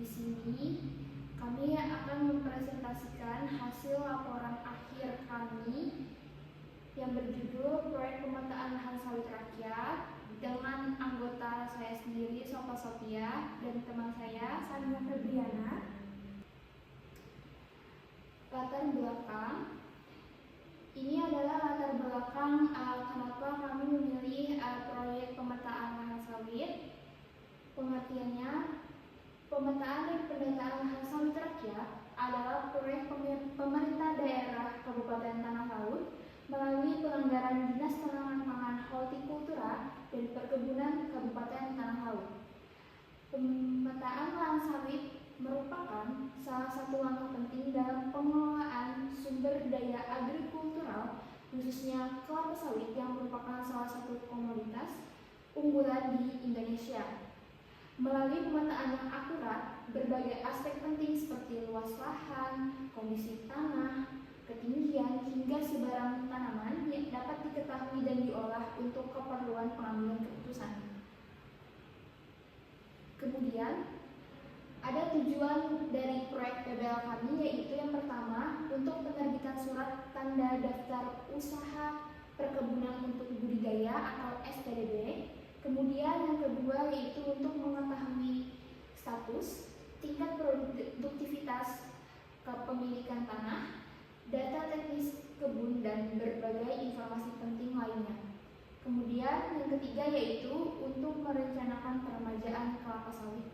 Di sini kami akan mempresentasikan hasil laporan akhir kami yang berjudul Proyek Pemetaan Lahan Sawit Rakyat dengan anggota saya sendiri, Sofa Sophia, dan teman saya, Sania Febriana. Latar belakang. Ini adalah latar belakang kenapa kami memilih proyek pemetaan lahan sawit. Pengertiannya, pemetaan dan pendataan lahan sawit rakyat adalah proyek pemerintah daerah Kabupaten Tanah Laut melalui pelanggaran Dinas Tanaman Pangan Hortikultura dan Perkebunan Kabupaten Tanah Laut. Pemetaan lahan sawit merupakan salah satu langkah penting dalam pengelolaan sumber daya agrikultural, khususnya kelapa sawit yang merupakan salah satu komoditas unggulan di Indonesia. Melalui pemetaan yang akurat, berbagai aspek penting seperti luas lahan, kondisi tanah, ketinggian, hingga sebarang tanaman yang dapat diketahui dan diolah untuk keperluan pengambilan keputusan. Kemudian, ada tujuan dari proyek PBL kami, yaitu yang pertama, untuk penerbitan surat tanda daftar usaha perkebunan untuk budidaya atau STDB. Kemudian yang kedua yaitu untuk mengetahui status, tingkat produktivitas kepemilikan tanah, data teknis kebun, dan berbagai informasi penting lainnya. Kemudian yang ketiga yaitu untuk merencanakan peremajaan kelapa sawit.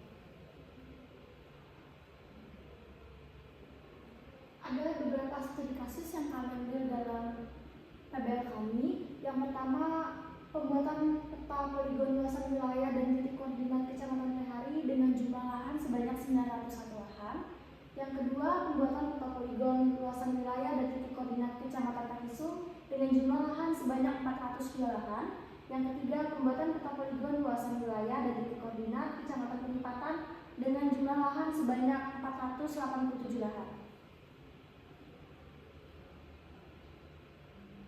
Ada beberapa studi kasus yang kami ambil dalam PBL kami. Yang pertama, pembuatan peta poligon luasan wilayah dan titik koordinat Kecamatan Lehari dengan jumlah lahan sebanyak 901 lahan. Yang kedua, pembuatan peta poligon luasan wilayah dan titik koordinat Kecamatan Takisu dengan jumlah lahan sebanyak 402 lahan. Yang ketiga, pembuatan peta poligon luasan wilayah dan titik koordinat Kecamatan Penipatan dengan jumlah lahan sebanyak 487 lahan.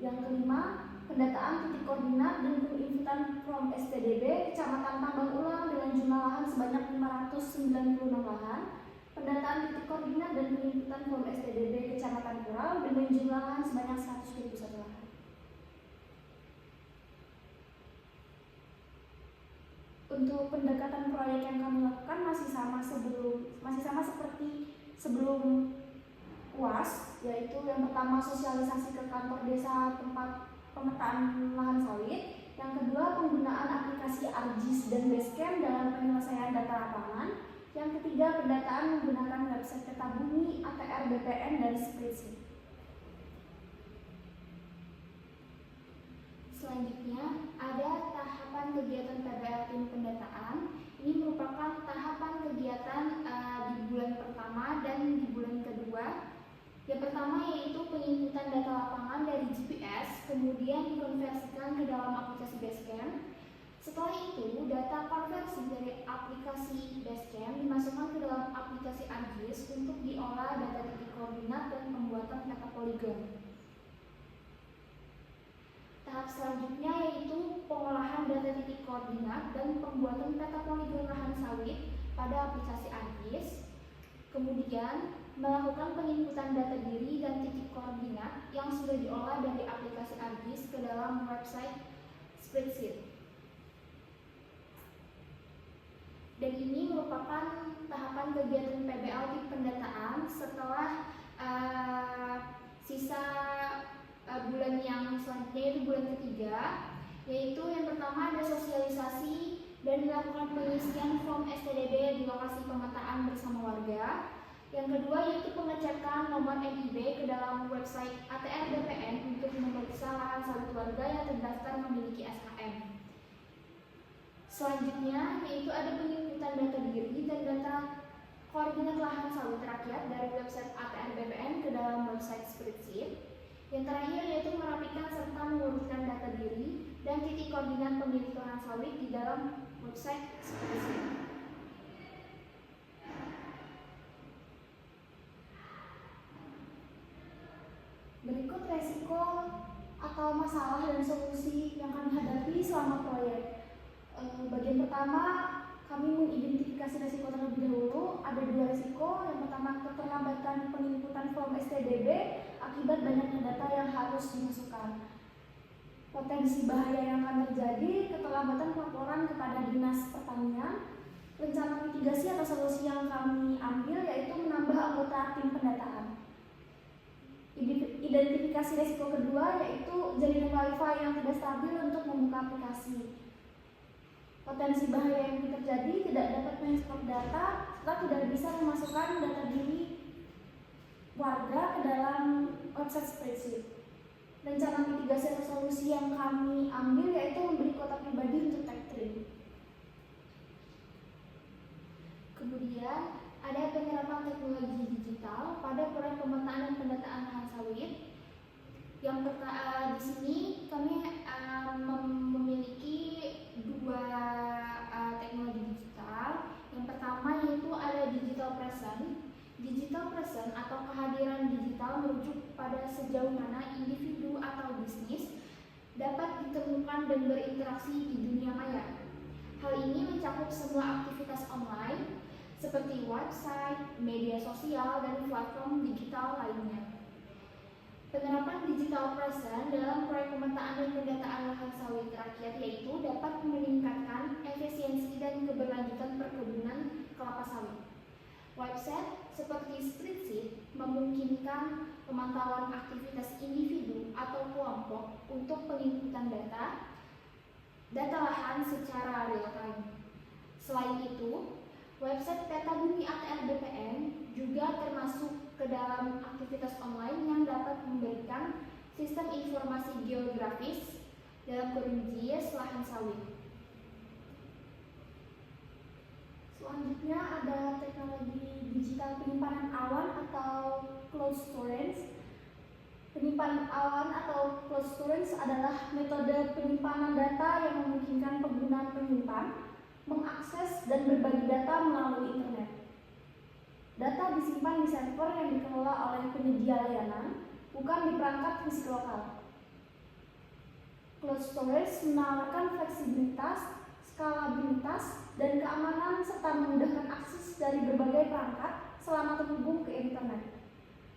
Yang kelima, pendataan titik koordinat dan penginputan from STDB Kecamatan Tambang Ulang dengan jumlah lahan sebanyak 596 lahan. Pendataan titik koordinat dan penginputan from STDB Kecamatan Kurau dengan jumlah lahan sebanyak 121 lahan. Untuk pendekatan proyek yang kami lakukan masih sama seperti sebelum UAS, yaitu yang pertama sosialisasi ke kantor desa tempat pemetaan lahan sawit. Yang kedua, penggunaan aplikasi ArcGIS dan Basecamp dalam penyelesaian data lapangan. Yang ketiga, pendataan menggunakan website peta bumi, ATR BPN, dan spreadsheet. Selanjutnya, ada tahapan kegiatan PBL tim pendataan. Ini merupakan tahapan kegiatan di bulan pertama dan di bulan kedua. Yang pertama yaitu penginputan data lapangan dari GPS, kemudian dikonversikan ke dalam aplikasi Basecamp. Setelah itu, data konversi dari aplikasi Basecamp dimasukkan ke dalam aplikasi ArcGIS untuk diolah data titik koordinat dan pembuatan peta poligon. Tahap selanjutnya yaitu pengolahan data titik koordinat dan pembuatan peta poligon lahan sawit pada aplikasi ArcGIS. Kemudian, melakukan penginputan data diri dan titik koordinat yang sudah diolah dari aplikasi ArcGIS ke dalam website spreadsheet. Dan ini merupakan tahapan kegiatan PBL tim pendataan setelah sisa bulan yang selanjutnya, yaitu bulan ketiga, yaitu yang pertama ada sosialisasi dan dilakukan pengisian form STDB di lokasi pemetaan bersama warga. Yang kedua yaitu pengecekan nomor NIB ke dalam website ATR BPN untuk memeriksa lahan sawit warga yang terdaftar memiliki SHM. Selanjutnya yaitu ada penginputan data diri dan data koordinat lahan sawit rakyat dari website ATR BPN ke dalam website spreadsheet. Yang terakhir yaitu merapikan serta mengurutkan data diri dan titik koordinat pemilik lahan sawit di dalam website spreadsheet. Berikut resiko atau masalah dan solusi yang kami hadapi selama proyek. Bagian pertama, kami mengidentifikasi risiko terlebih dahulu. Ada 2 risiko. Yang pertama, keterlambatan penginputan form STDB akibat banyaknya data yang harus dimasukkan. Potensi bahaya yang akan terjadi, keterlambatan pelaporan kepada Dinas Pertanian. Rencana mitigasi atau solusi yang kami ambil yaitu menambah anggota tim pendataan. Identifikasi risiko kedua yaitu jaringan wifi yang tidak stabil untuk membuka aplikasi. Potensi bahaya yang terjadi, tidak dapat mengekspor data serta tidak bisa memasukkan data diri warga ke dalam website spreadsheet. Rencana mitigasi atau solusi yang kami ambil yaitu membeli kuota pribadi untuk tag-tree. Kemudian ada penyerapan teknologi digital pada proyek pemetaan dan pendataan lahan sawit. Yang pertama di sini kami memiliki 2 teknologi digital. Yang pertama yaitu ada digital present. Digital present atau kehadiran digital merujuk pada sejauh mana individu atau bisnis dapat ditemukan dan berinteraksi di dunia maya. Hal ini mencakup semua aktivitas online seperti website, media sosial, dan platform digital lainnya. Penerapan digital present dalam proyek pemetaan dan pendataan lahan sawit rakyat yaitu dapat meningkatkan efisiensi dan keberlanjutan perkebunan kelapa sawit. Website seperti spreadsheet memungkinkan pemantauan aktivitas individu atau kelompok untuk penginputan data lahan secara real time. Selain itu, website peta bumi ATR BPN juga termasuk ke dalam aktivitas online yang dapat memberikan sistem informasi geografis dalam kurun GIS lahan sawit. Selanjutnya ada teknologi digital penyimpanan awan atau cloud storage. Penyimpanan awan atau cloud storage adalah metode penyimpanan data yang memungkinkan pengguna penyimpan mengakses dan berbagi data melalui internet. Data disimpan di server yang dikelola oleh penyedia layanan, bukan di perangkat fisik lokal. Cloud storage menawarkan fleksibilitas, skalabilitas, dan keamanan serta memudahkan akses dari berbagai perangkat selama terhubung ke internet.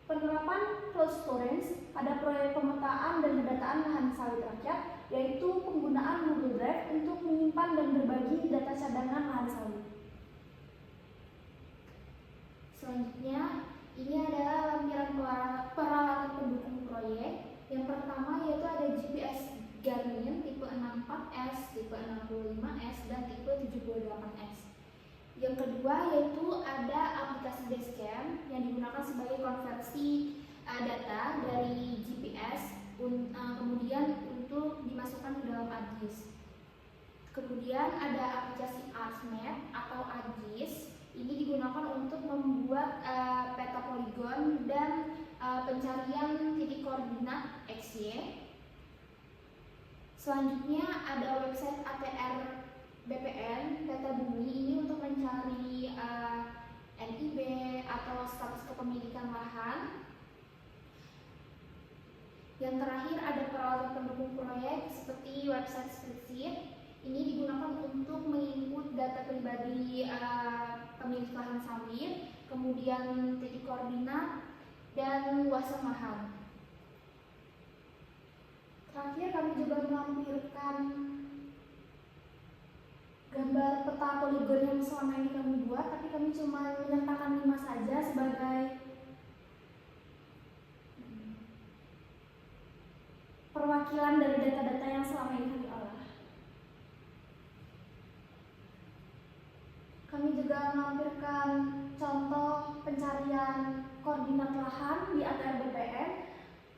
Penerapan cloud storage pada proyek pemetaan dan pendataan lahan sawit rakyat yaitu penggunaan Google Drive untuk menyimpan dan berbagi data cadangan lahan sawit. Selanjutnya, ini adalah lampiran peralatan pendukung proyek. Yang pertama yaitu ada GPS Garmin tipe 64S, tipe 65S, dan tipe 78S. Yang kedua yaitu ada aplikasi Basecamp yang digunakan sebagai konversi data dari GPS kemudian untuk dimasukkan ke dalam ArcGIS. Kemudian ada aplikasi ArcMap atau ArcGIS. Ini digunakan untuk membuat peta poligon dan pencarian titik koordinat XY. Selanjutnya ada website ATR BPN peta bumi ini untuk mencari NIB atau status kepemilikan lahan. Yang terakhir ada peralatan pendukung proyek seperti website spreadsheet. Ini digunakan untuk menginput data pribadi pemilik lahan sawit, kemudian titik koordinat dan luasan lahan. Terakhir kami juga melampirkan gambar peta poligon yang selama ini kami buat, tapi kami cuma menyertakan 5 saja sebagai perwakilan dari data-data yang selama ini kami olah. Kami juga melampirkan contoh pencarian koordinat lahan di ATR BPN.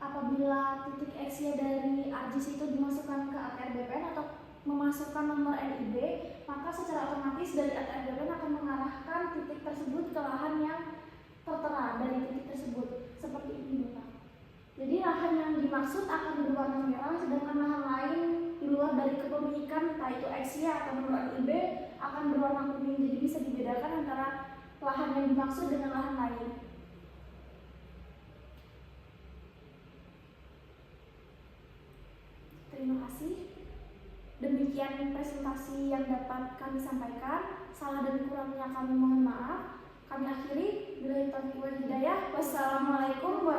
Apabila titik XY dari ArcGIS itu dimasukkan ke ATR BPN atau memasukkan nomor NIB, maka secara otomatis dari ATR BPN akan mengarahkan titik tersebut ke lahan yang tertera dari titik tersebut. Seperti ini, Bapak. Jadi lahan yang dimaksud akan berwarna merah, sedangkan lahan lain di luar dari kepemilikan, entah itu XY atau nomor NIB, akan berwarna kuning. Jadi bisa dibedakan antara lahan yang dimaksud dengan lahan lain. Terima kasih. Demikian presentasi yang dapat kami sampaikan. Salah dan kurangnya kami mohon maaf. Kami akhiri. Billahi taufiq wal hidayah. Wassalamualaikum warahmatullahi wabarakatuh.